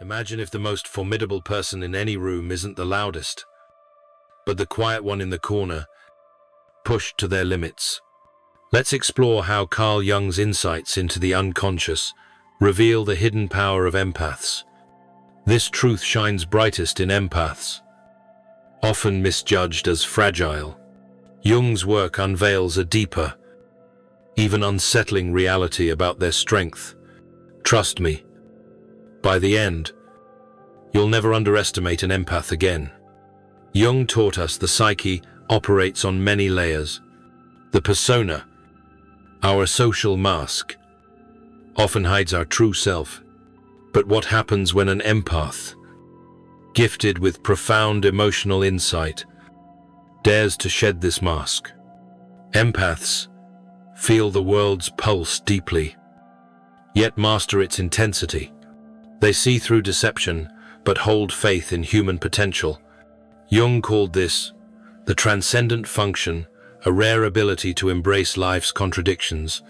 Imagine if the most formidable person in any room isn't the loudest, but the quiet one in the corner, pushed to their limits. Let's explore how Carl Jung's insights into the unconscious reveal the hidden power of empaths. This truth shines brightest in empaths, often misjudged as fragile. Jung's work unveils a deeper, even unsettling reality about their strength. Trust me, by the end, you'll never underestimate an empath again. Jung taught us the psyche operates on many layers. The persona, our social mask, often hides our true self. But what happens when an empath, gifted with profound emotional insight, dares to shed this mask? Empaths feel the world's pulse deeply, yet master its intensity. They see through deception, but hold faith in human potential. Jung called this the transcendent function, a rare ability to embrace life's contradictions.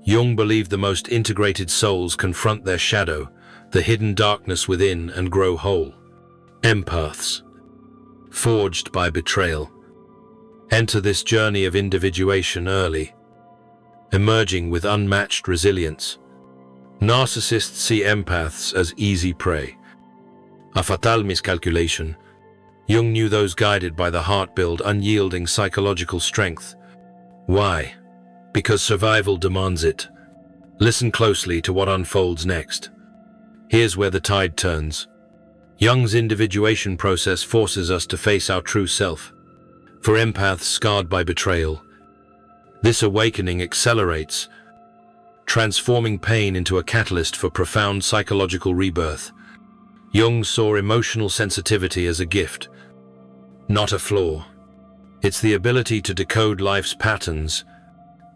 Jung believed the most integrated souls confront their shadow, the hidden darkness within, and grow whole. Empaths, forged by betrayal, enter this journey of individuation early, emerging with unmatched resilience. Narcissists see empaths as easy prey, a fatal miscalculation. Jung knew those guided by the heart build unyielding psychological strength. Why? Because survival demands it. Listen closely to what unfolds next. Here's where the tide turns. Jung's individuation process forces us to face our true self. For empaths scarred by betrayal, this awakening accelerates, transforming pain into a catalyst for profound psychological rebirth. Jung saw emotional sensitivity as a gift, not a flaw. It's the ability to decode life's patterns.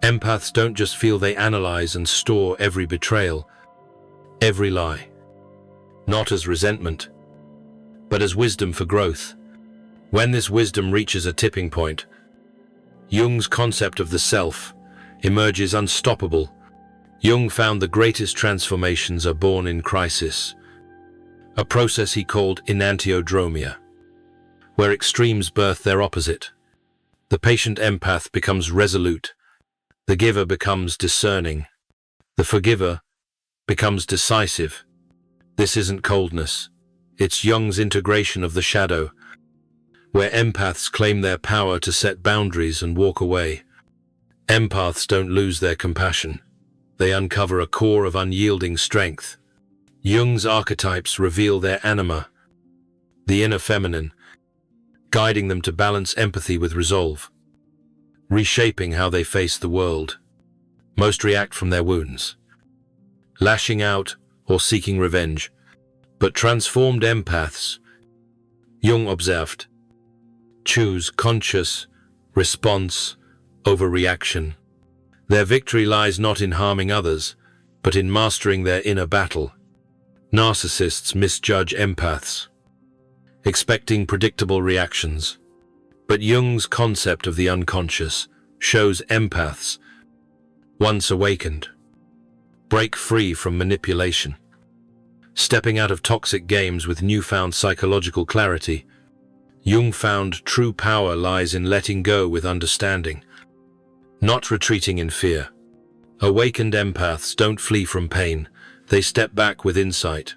Empaths don't just feel, they analyze and store every betrayal, every lie. Not as resentment, but as wisdom for growth. When this wisdom reaches a tipping point, Jung's concept of the self emerges unstoppable. Jung found the greatest transformations are born in crisis, a process he called enantiodromia, where extremes birth their opposite. The patient empath becomes resolute, the giver becomes discerning, the forgiver becomes decisive. This isn't coldness, it's Jung's integration of the shadow, where empaths claim their power to set boundaries and walk away. Empaths don't lose their compassion, they uncover a core of unyielding strength. Jung's archetypes reveal their anima, the inner feminine, guiding them to balance empathy with resolve, reshaping how they face the world. Most react from their wounds, lashing out or seeking revenge. But transformed empaths, Jung observed, choose conscious response over reaction. Their victory lies not in harming others, but in mastering their inner battle. Narcissists misjudge empaths, expecting predictable reactions. But Jung's concept of the unconscious shows empaths, once awakened, break free from manipulation, stepping out of toxic games with newfound psychological clarity. Jung found true power lies in letting go with understanding, not retreating in fear. Awakened empaths don't flee from pain, they step back with insight,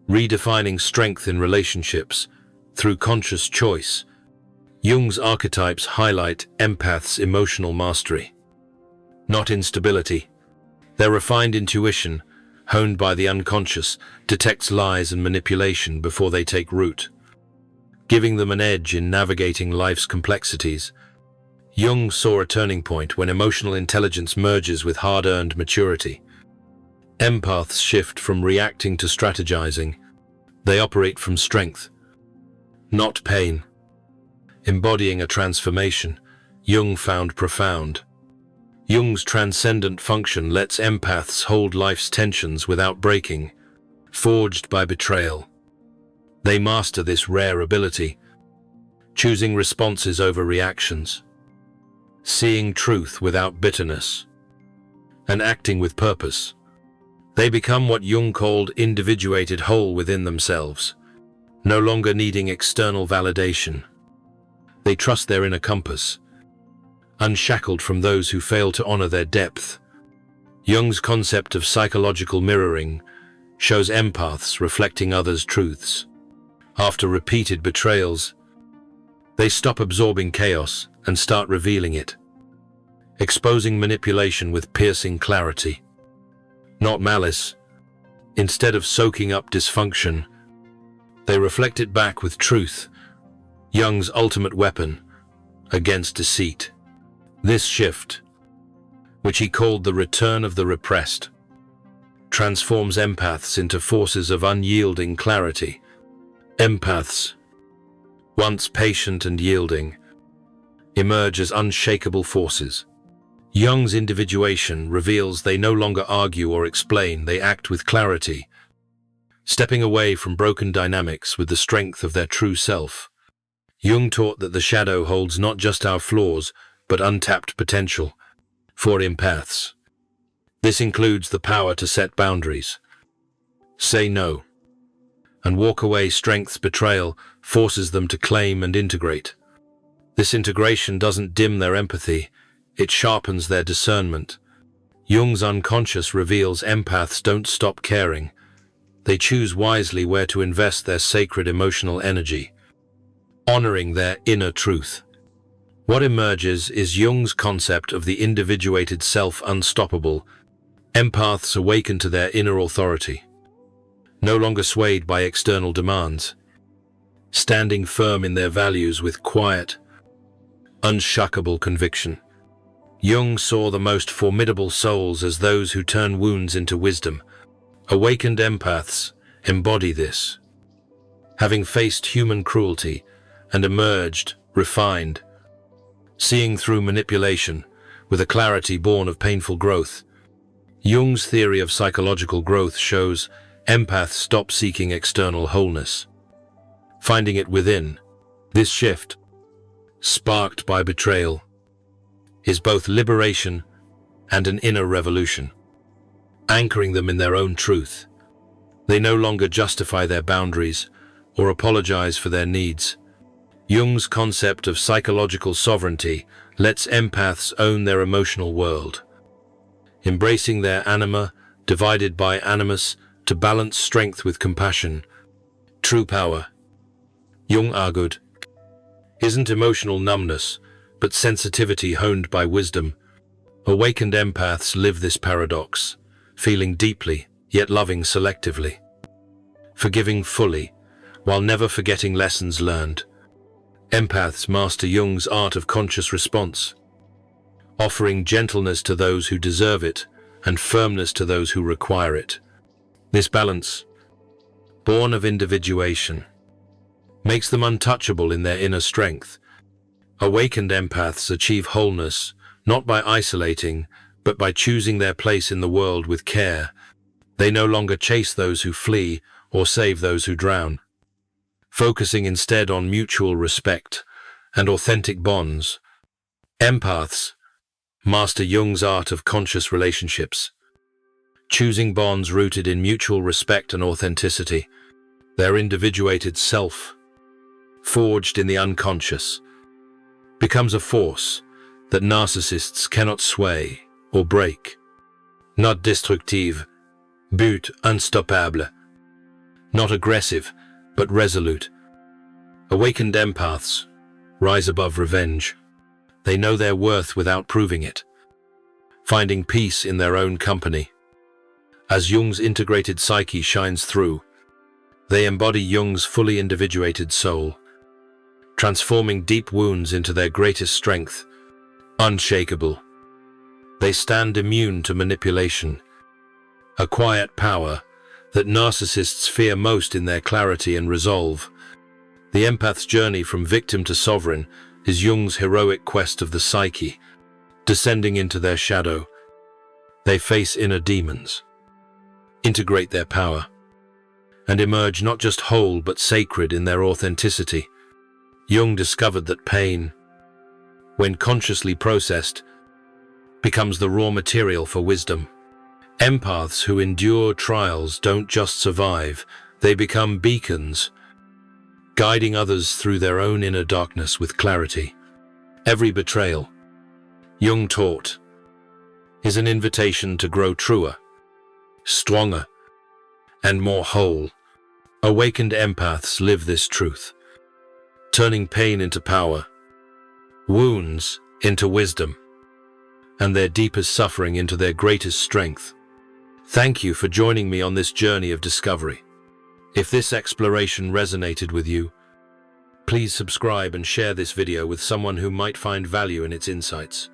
redefining strength in relationships through conscious choice. Jung's archetypes highlight empaths' emotional mastery, not instability. Their refined intuition, honed by the unconscious, detects lies and manipulation before they take root, giving them an edge in navigating life's complexities. Jung saw a turning point when emotional intelligence merges with hard-earned maturity. Empaths shift from reacting to strategizing. They operate from strength, not pain. Embodying a transformation Jung found profound. Jung's transcendent function lets empaths hold life's tensions without breaking, forged by betrayal. They master this rare ability, choosing responses over reactions, seeing truth without bitterness, and acting with purpose. They become what Jung called individuated whole within themselves, no longer needing external validation. They trust their inner compass, unshackled from those who fail to honor their depth. Jung's concept of psychological mirroring shows empaths reflecting others' truths. After repeated betrayals, they stop absorbing chaos and start revealing it, exposing manipulation with piercing clarity. Not malice. Instead of soaking up dysfunction, they reflect it back with truth, Jung's ultimate weapon against deceit. This shift, which he called the return of the repressed, transforms empaths into forces of unyielding clarity. Empaths, once patient and yielding, emerge as unshakable forces. Jung's individuation reveals they no longer argue or explain, they act with clarity, stepping away from broken dynamics with the strength of their true self. Jung taught that the shadow holds not just our flaws, but untapped potential. For empaths, this includes the power to set boundaries, say no, and walk away. Strength's betrayal forces them to claim and integrate. This integration doesn't dim their empathy, it sharpens their discernment. Jung's unconscious reveals empaths don't stop caring. They choose wisely where to invest their sacred emotional energy, honoring their inner truth. What emerges is Jung's concept of the individuated self unstoppable. Empaths awaken to their inner authority, no longer swayed by external demands, standing firm in their values with quiet, unshuckable conviction. Jung saw the most formidable souls as those who turn wounds into wisdom. Awakened empaths embody this, having faced human cruelty and emerged refined, seeing through manipulation with a clarity born of painful growth. Jung's theory of psychological growth shows empaths stop seeking external wholeness, finding it within. This shift, sparked by betrayal, is both liberation and an inner revolution, anchoring them in their own truth. They no longer justify their boundaries or apologize for their needs. Jung's concept of psychological sovereignty lets empaths own their emotional world, embracing their anima, divided by animus, to balance strength with compassion. True power, Jung argued, isn't emotional numbness, but sensitivity honed by wisdom. Awakened empaths live this paradox, feeling deeply, yet loving selectively, forgiving fully, while never forgetting lessons learned. Empaths master Jung's art of conscious response, offering gentleness to those who deserve it and firmness to those who require it. This balance, born of individuation, makes them untouchable in their inner strength. Awakened empaths achieve wholeness not by isolating, but by choosing their place in the world with care. They no longer chase those who flee or save those who drown, focusing instead on mutual respect and authentic bonds. Empaths master Jung's art of conscious relationships, choosing bonds rooted in mutual respect and authenticity. Their individuated self, forged in the unconscious, becomes a force that narcissists cannot sway or break. Not destructive, but unstoppable. Not aggressive, but resolute. Awakened empaths rise above revenge. They know their worth without proving it, finding peace in their own company. As Jung's integrated psyche shines through, they embody Jung's fully individuated soul, transforming deep wounds into their greatest strength. Unshakable, they stand immune to manipulation, a quiet power that narcissists fear most in their clarity and resolve. The empath's journey from victim to sovereign is Jung's heroic quest of the psyche. Descending into their shadow, they face inner demons, integrate their power, and emerge not just whole but sacred in their authenticity. Jung discovered that pain, when consciously processed, becomes the raw material for wisdom. Empaths who endure trials don't just survive, they become beacons, guiding others through their own inner darkness with clarity. Every betrayal, Jung taught, is an invitation to grow truer, stronger, and more whole. Awakened empaths live this truth, turning pain into power, wounds into wisdom, and their deepest suffering into their greatest strength. Thank you for joining me on this journey of discovery. If this exploration resonated with you, please subscribe and share this video with someone who might find value in its insights.